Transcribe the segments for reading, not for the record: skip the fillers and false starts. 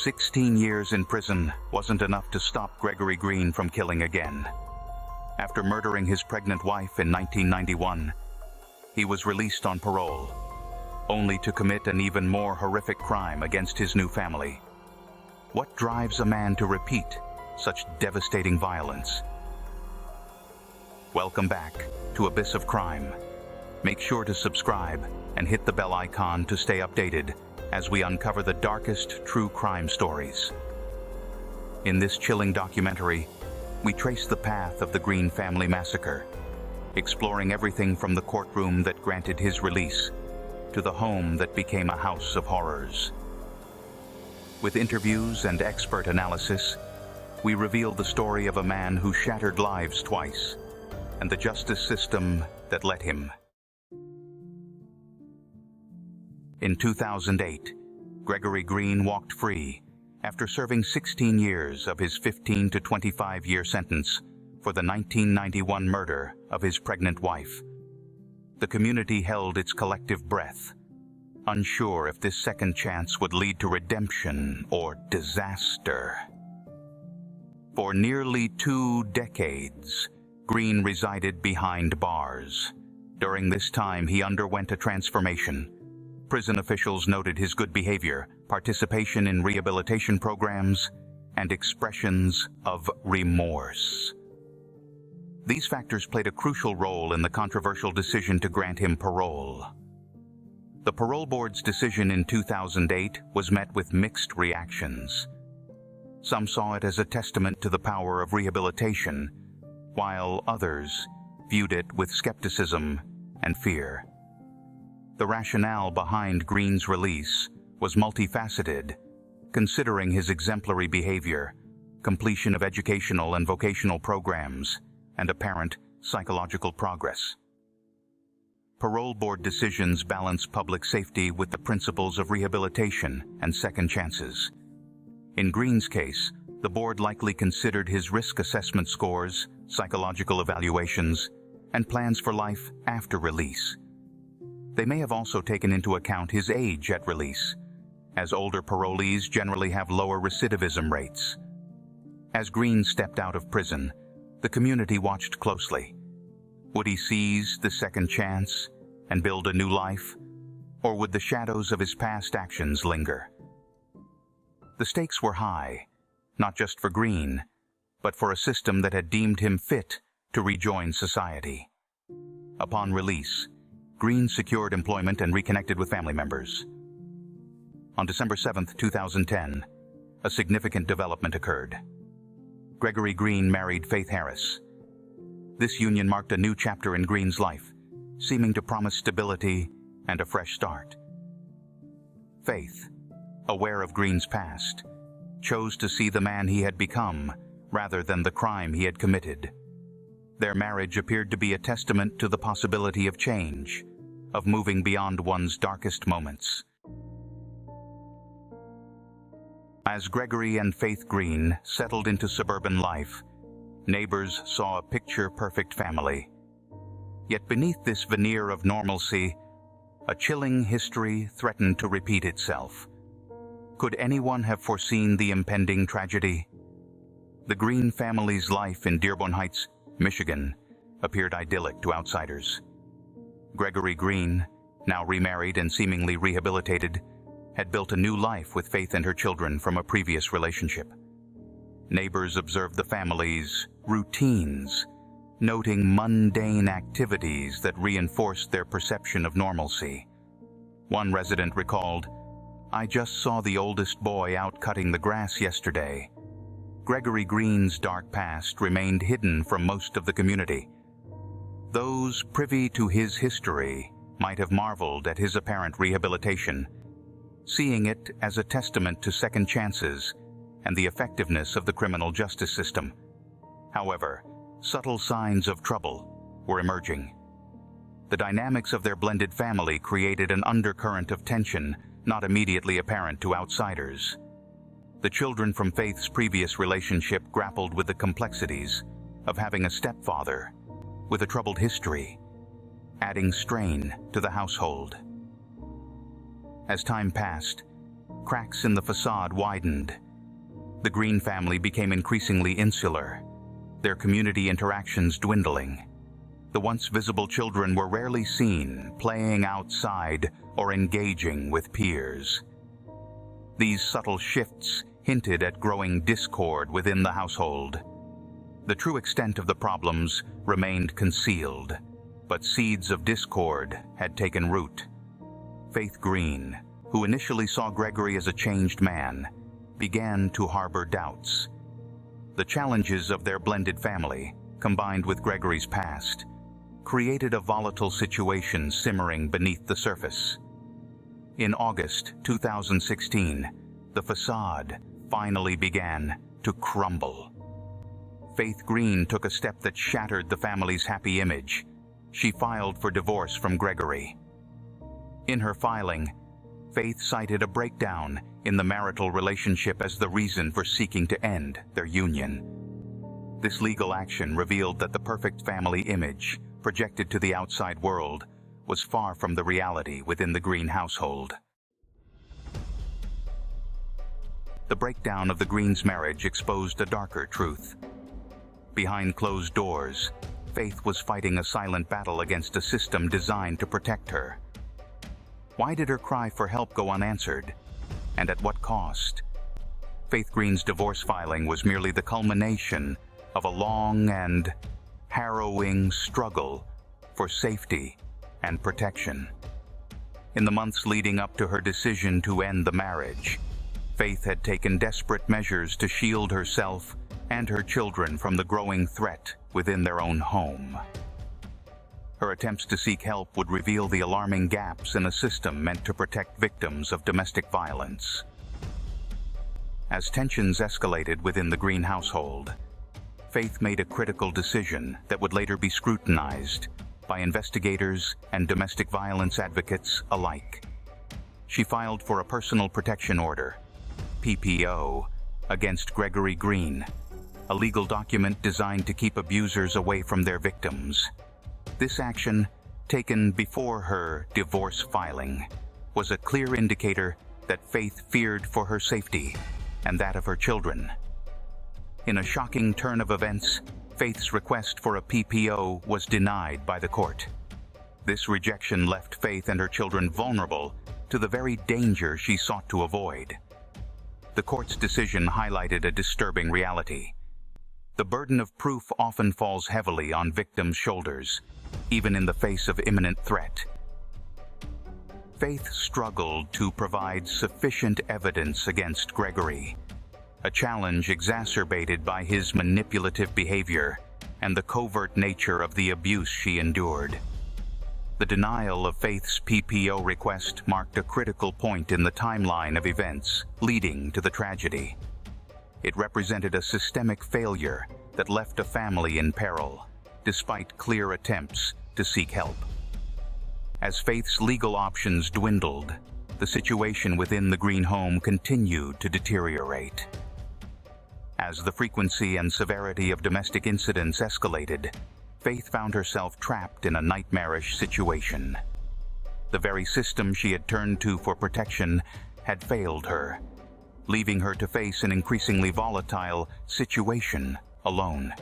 16 years in prison wasn't enough to stop Gregory Green from killing again. After murdering his pregnant wife in 1991, he was released on parole, only to commit an even more horrific crime against his new family. What drives a man to repeat such devastating violence? Welcome back to Abyss of Crime. Make sure to subscribe and hit the bell icon to stay updated as we uncover the darkest true crime stories. In this chilling documentary, we trace the path of the Green family massacre, exploring everything from the courtroom that granted his release to the home that became a house of horrors. With interviews and expert analysis, we reveal the story of a man who shattered lives twice, and the justice system that let him. In 2008, Gregory Green walked free after serving 16 years of his 15 to 25-year sentence for the 1991 murder of his pregnant wife. The community held its collective breath, unsure if this second chance would lead to redemption or disaster. For nearly 2 decades, Green resided behind bars. During this time, he underwent a transformation. Prison officials noted his good behavior, participation in rehabilitation programs, and expressions of remorse. These factors played a crucial role in the controversial decision to grant him parole. The parole board's decision in 2008 was met with mixed reactions. Some saw it as a testament to the power of rehabilitation, while others viewed it with skepticism and fear. The rationale behind Green's release was multifaceted, considering his exemplary behavior, completion of educational and vocational programs, and apparent psychological progress. Parole board decisions balance public safety with the principles of rehabilitation and second chances. In Green's case, the board likely considered his risk assessment scores, psychological evaluations, and plans for life after release. They may have also taken into account his age at release, as older parolees generally have lower recidivism rates. As Green stepped out of prison, the community watched closely. Would he seize the second chance and build a new life, or would the shadows of his past actions linger? The stakes were high, not just for Green, but for a system that had deemed him fit to rejoin society. Upon release, Green secured employment and reconnected with family members. On December 7, 2010, a significant development occurred. Gregory Green married Faith Harris. This union marked a new chapter in Green's life, seeming to promise stability and a fresh start. Faith, aware of Green's past, chose to see the man he had become rather than the crime he had committed. Their marriage appeared to be a testament to the possibility of change, of moving beyond one's darkest moments. As Gregory and Faith Green settled into suburban life, neighbors saw a picture-perfect family. Yet beneath this veneer of normalcy, a chilling history threatened to repeat itself. Could anyone have foreseen the impending tragedy? The Green family's life in Dearborn Heights, Michigan, appeared idyllic to outsiders. Gregory Green, now remarried and seemingly rehabilitated, had built a new life with Faith and her children from a previous relationship. Neighbors observed the family's routines, noting mundane activities that reinforced their perception of normalcy. One resident recalled, "I just saw the oldest boy out cutting the grass yesterday." Gregory Green's dark past remained hidden from most of the community. Those privy to his history might have marveled at his apparent rehabilitation, seeing it as a testament to second chances and the effectiveness of the criminal justice system. However, subtle signs of trouble were emerging. The dynamics of their blended family created an undercurrent of tension not immediately apparent to outsiders. The children from Faith's previous relationship grappled with the complexities of having a stepfather with a troubled history, adding strain to the household. As time passed, cracks in the facade widened. The Green family became increasingly insular, their community interactions dwindling. The once visible children were rarely seen playing outside or engaging with peers. These subtle shifts hinted at growing discord within the household. The true extent of the problems remained concealed, but seeds of discord had taken root. Faith Green, who initially saw Gregory as a changed man, began to harbor doubts. The challenges of their blended family, combined with Gregory's past, created a volatile situation simmering beneath the surface. In August 2016, the facade finally began to crumble. Faith Green took a step that shattered the family's happy image. She filed for divorce from Gregory. In her filing, Faith cited a breakdown in the marital relationship as the reason for seeking to end their union. This legal action revealed that the perfect family image projected to the outside world was far from the reality within the Green household. The breakdown of the Greens' marriage exposed a darker truth. Behind closed doors, Faith was fighting a silent battle against a system designed to protect her. Why did her cry for help go unanswered? And at what cost? Faith Green's divorce filing was merely the culmination of a long and harrowing struggle for safety and protection. In the months leading up to her decision to end the marriage, Faith had taken desperate measures to shield herself and her children from the growing threat within their own home. Her attempts to seek help would reveal the alarming gaps in a system meant to protect victims of domestic violence. As tensions escalated within the Green household, Faith made a critical decision that would later be scrutinized by investigators and domestic violence advocates alike. She filed for a personal protection order, PPO, against Gregory Green, a legal document designed to keep abusers away from their victims. This action, taken before her divorce filing, was a clear indicator that Faith feared for her safety and that of her children. In a shocking turn of events, Faith's request for a PPO was denied by the court. This rejection left Faith and her children vulnerable to the very danger she sought to avoid. The court's decision highlighted a disturbing reality. The burden of proof often falls heavily on victims' shoulders, even in the face of imminent threat. Faith struggled to provide sufficient evidence against Gregory, a challenge exacerbated by his manipulative behavior and the covert nature of the abuse she endured. The denial of Faith's PPO request marked a critical point in the timeline of events leading to the tragedy. It represented a systemic failure that left a family in peril, despite clear attempts to seek help. As Faith's legal options dwindled, the situation within the Green home continued to deteriorate. As the frequency and severity of domestic incidents escalated, Faith found herself trapped in a nightmarish situation. The very system she had turned to for protection had failed her, leaving her to face an increasingly volatile situation alone.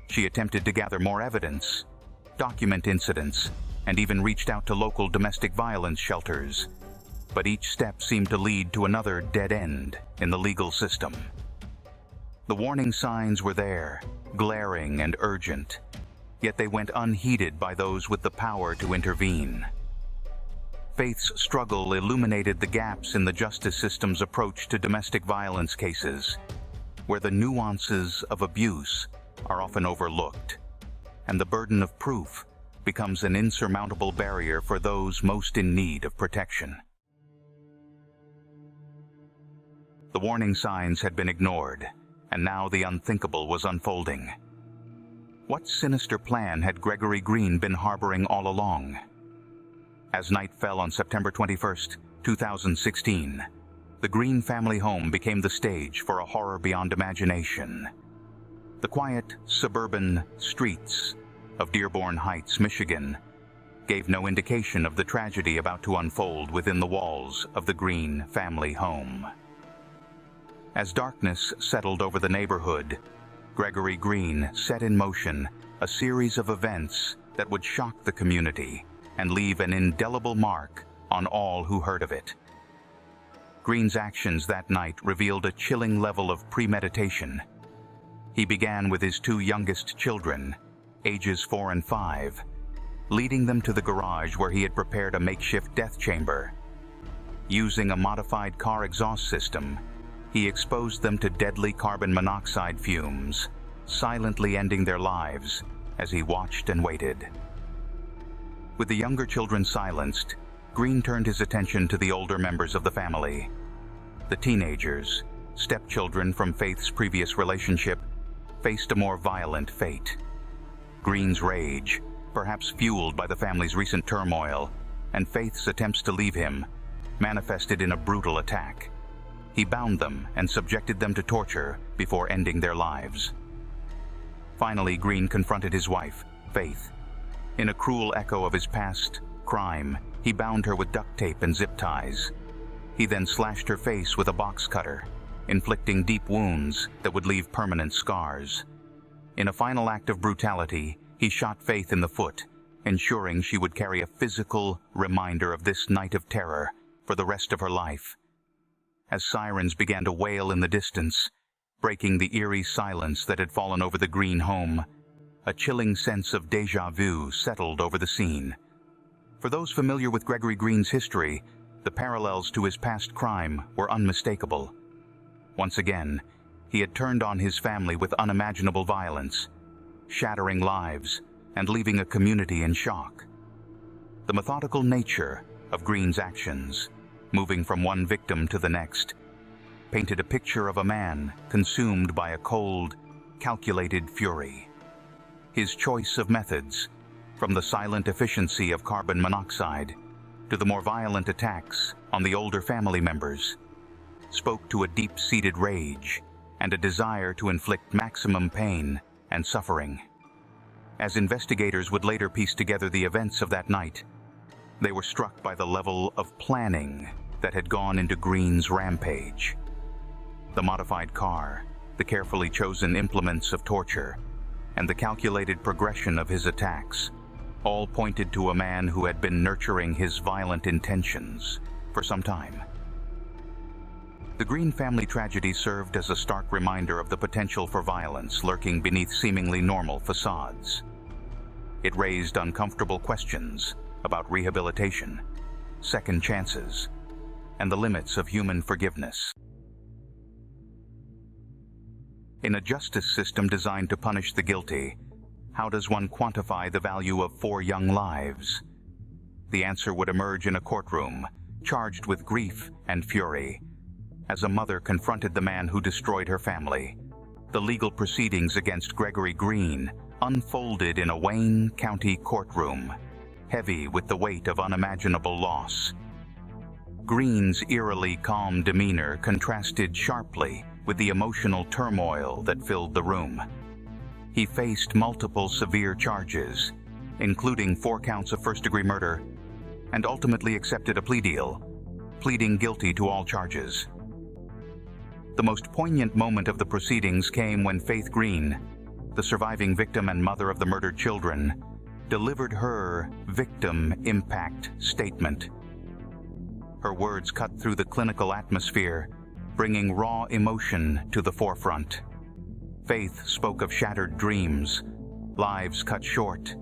She attempted to gather more evidence, document incidents, and even reached out to local domestic violence shelters. But each step seemed to lead to another dead end in the legal system. The warning signs were there, glaring and urgent, yet they went unheeded by those with the power to intervene. Faith's struggle illuminated the gaps in the justice system's approach to domestic violence cases, where the nuances of abuse are often overlooked, and the burden of proof becomes an insurmountable barrier for those most in need of protection. The warning signs had been ignored, and now the unthinkable was unfolding. What sinister plan had Gregory Green been harboring all along? As night fell on September 21, 2016, the Green family home became the stage for a horror beyond imagination. The quiet, suburban streets of Dearborn Heights, Michigan, gave no indication of the tragedy about to unfold within the walls of the Green family home. As darkness settled over the neighborhood, Gregory Green set in motion a series of events that would shock the community and leave an indelible mark on all who heard of it. Green's actions that night revealed a chilling level of premeditation. He began with his two youngest children, ages 4 and 5, leading them to the garage where he had prepared a makeshift death chamber. Using a modified car exhaust system, he exposed them to deadly carbon monoxide fumes, silently ending their lives as he watched and waited. With the younger children silenced, Green turned his attention to the older members of the family. The teenagers, stepchildren from Faith's previous relationship, faced a more violent fate. Green's rage, perhaps fueled by the family's recent turmoil, and Faith's attempts to leave him, manifested in a brutal attack. He bound them and subjected them to torture before ending their lives. Finally, Green confronted his wife, Faith. In a cruel echo of his past crime, he bound her with duct tape and zip ties. He then slashed her face with a box cutter, inflicting deep wounds that would leave permanent scars. In a final act of brutality, he shot Faith in the foot, ensuring she would carry a physical reminder of this night of terror for the rest of her life. As sirens began to wail in the distance, breaking the eerie silence that had fallen over the Green home, a chilling sense of déjà vu settled over the scene. For those familiar with Gregory Green's history, the parallels to his past crime were unmistakable. Once again, he had turned on his family with unimaginable violence, shattering lives and leaving a community in shock. The methodical nature of Green's actions, moving from one victim to the next, painted a picture of a man consumed by a cold, calculated fury. His choice of methods, from the silent efficiency of carbon monoxide to the more violent attacks on the older family members, spoke to a deep-seated rage and a desire to inflict maximum pain and suffering. As investigators would later piece together the events of that night, they were struck by the level of planning that had gone into Green's rampage. The modified car, the carefully chosen implements of torture, and the calculated progression of his attacks all pointed to a man who had been nurturing his violent intentions for some time. The Green family tragedy served as a stark reminder of the potential for violence lurking beneath seemingly normal facades. It raised uncomfortable questions about rehabilitation, second chances, and the limits of human forgiveness. In a justice system designed to punish the guilty, how does one quantify the value of 4 young lives? The answer would emerge in a courtroom, charged with grief and fury, as a mother confronted the man who destroyed her family. The legal proceedings against Gregory Green unfolded in a Wayne County courtroom, heavy with the weight of unimaginable loss. Green's eerily calm demeanor contrasted sharply with the emotional turmoil that filled the room. He faced multiple severe charges, including 4 counts of first-degree murder, and ultimately accepted a plea deal, pleading guilty to all charges. The most poignant moment of the proceedings came when Faith Green, the surviving victim and mother of the murdered children, delivered her victim impact statement. Her words cut through the clinical atmosphere, bringing raw emotion to the forefront. Faith spoke of shattered dreams, lives cut short,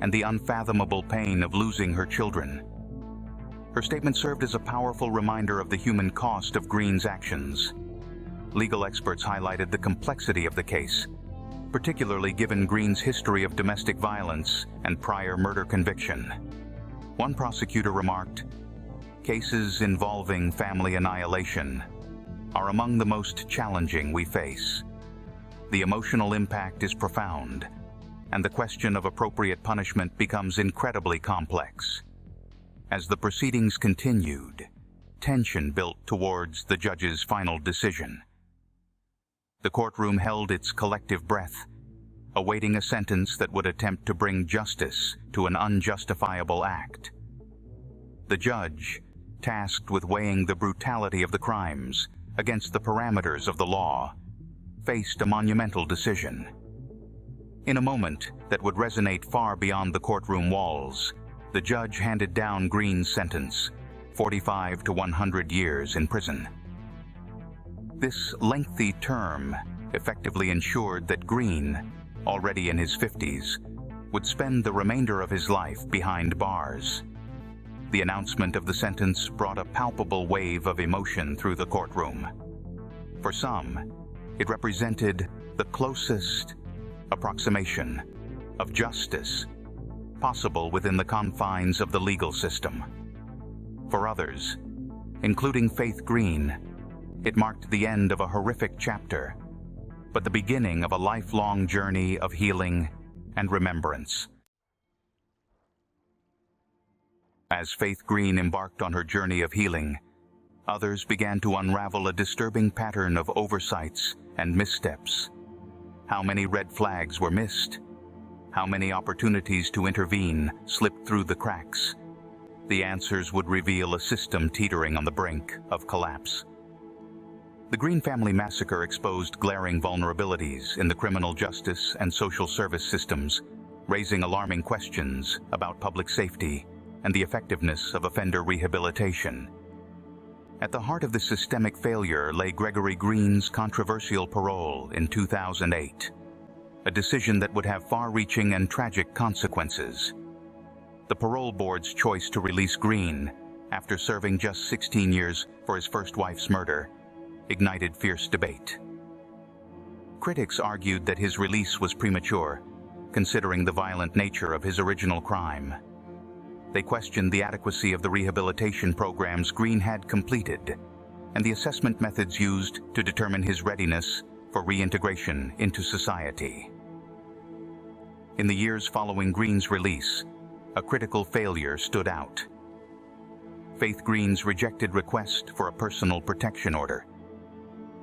and the unfathomable pain of losing her children. Her statement served as a powerful reminder of the human cost of Green's actions. Legal experts highlighted the complexity of the case, particularly given Green's history of domestic violence and prior murder conviction. One prosecutor remarked, "Cases involving family annihilation are among the most challenging we face. The emotional impact is profound, and the question of appropriate punishment becomes incredibly complex." As the proceedings continued, tension built towards the judge's final decision. The courtroom held its collective breath, awaiting a sentence that would attempt to bring justice to an unjustifiable act. The judge, tasked with weighing the brutality of the crimes against the parameters of the law, faced a monumental decision. In a moment that would resonate far beyond the courtroom walls, the judge handed down Green's sentence, 45 to 100 years in prison. This lengthy term effectively ensured that Green, already in his 50s, would spend the remainder of his life behind bars. The announcement of the sentence brought a palpable wave of emotion through the courtroom. For some, it represented the closest approximation of justice possible within the confines of the legal system. For others, including Faith Green, it marked the end of a horrific chapter, but the beginning of a lifelong journey of healing and remembrance. As Faith Green embarked on her journey of healing, others began to unravel a disturbing pattern of oversights and missteps. How many red flags were missed? How many opportunities to intervene slipped through the cracks? The answers would reveal a system teetering on the brink of collapse. The Green family massacre exposed glaring vulnerabilities in the criminal justice and social service systems, raising alarming questions about public safety and the effectiveness of offender rehabilitation. At the heart of this systemic failure lay Gregory Green's controversial parole in 2008, a decision that would have far-reaching and tragic consequences. The parole board's choice to release Green, after serving just 16 years for his first wife's murder, ignited fierce debate. Critics argued that his release was premature, considering the violent nature of his original crime. They questioned the adequacy of the rehabilitation programs Green had completed and the assessment methods used to determine his readiness for reintegration into society. In the years following Green's release, a critical failure stood out. Faith Green's rejected request for a personal protection order.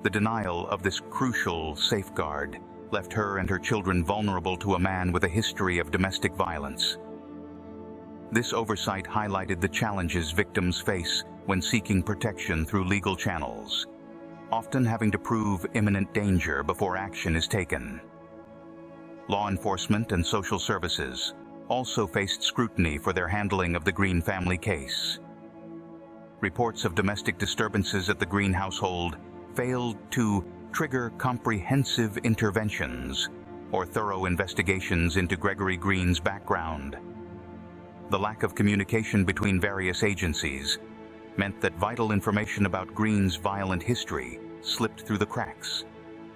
The denial of this crucial safeguard left her and her children vulnerable to a man with a history of domestic violence. This oversight highlighted the challenges victims face when seeking protection through legal channels, often having to prove imminent danger before action is taken. Law enforcement and social services also faced scrutiny for their handling of the Green family case. Reports of domestic disturbances at the Green household failed to trigger comprehensive interventions or thorough investigations into Gregory Green's background. The lack of communication between various agencies meant that vital information about Green's violent history slipped through the cracks,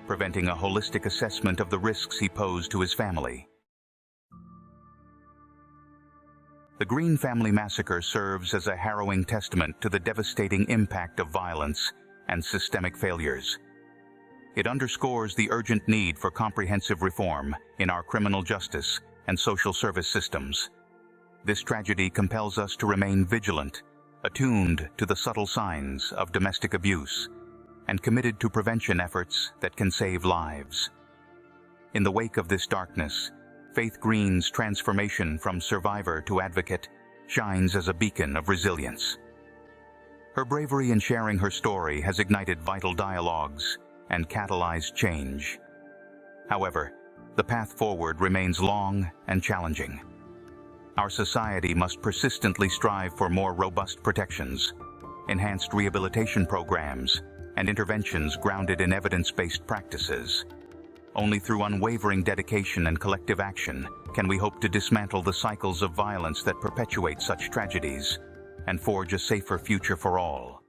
preventing a holistic assessment of the risks he posed to his family. The Green family massacre serves as a harrowing testament to the devastating impact of violence and systemic failures. It underscores the urgent need for comprehensive reform in our criminal justice and social service systems. This tragedy compels us to remain vigilant, attuned to the subtle signs of domestic abuse, and committed to prevention efforts that can save lives. In the wake of this darkness, Faith Green's transformation from survivor to advocate shines as a beacon of resilience. Her bravery in sharing her story has ignited vital dialogues and catalyzed change. However, the path forward remains long and challenging. Our society must persistently strive for more robust protections, enhanced rehabilitation programs, and interventions grounded in evidence-based practices. Only through unwavering dedication and collective action can we hope to dismantle the cycles of violence that perpetuate such tragedies and forge a safer future for all.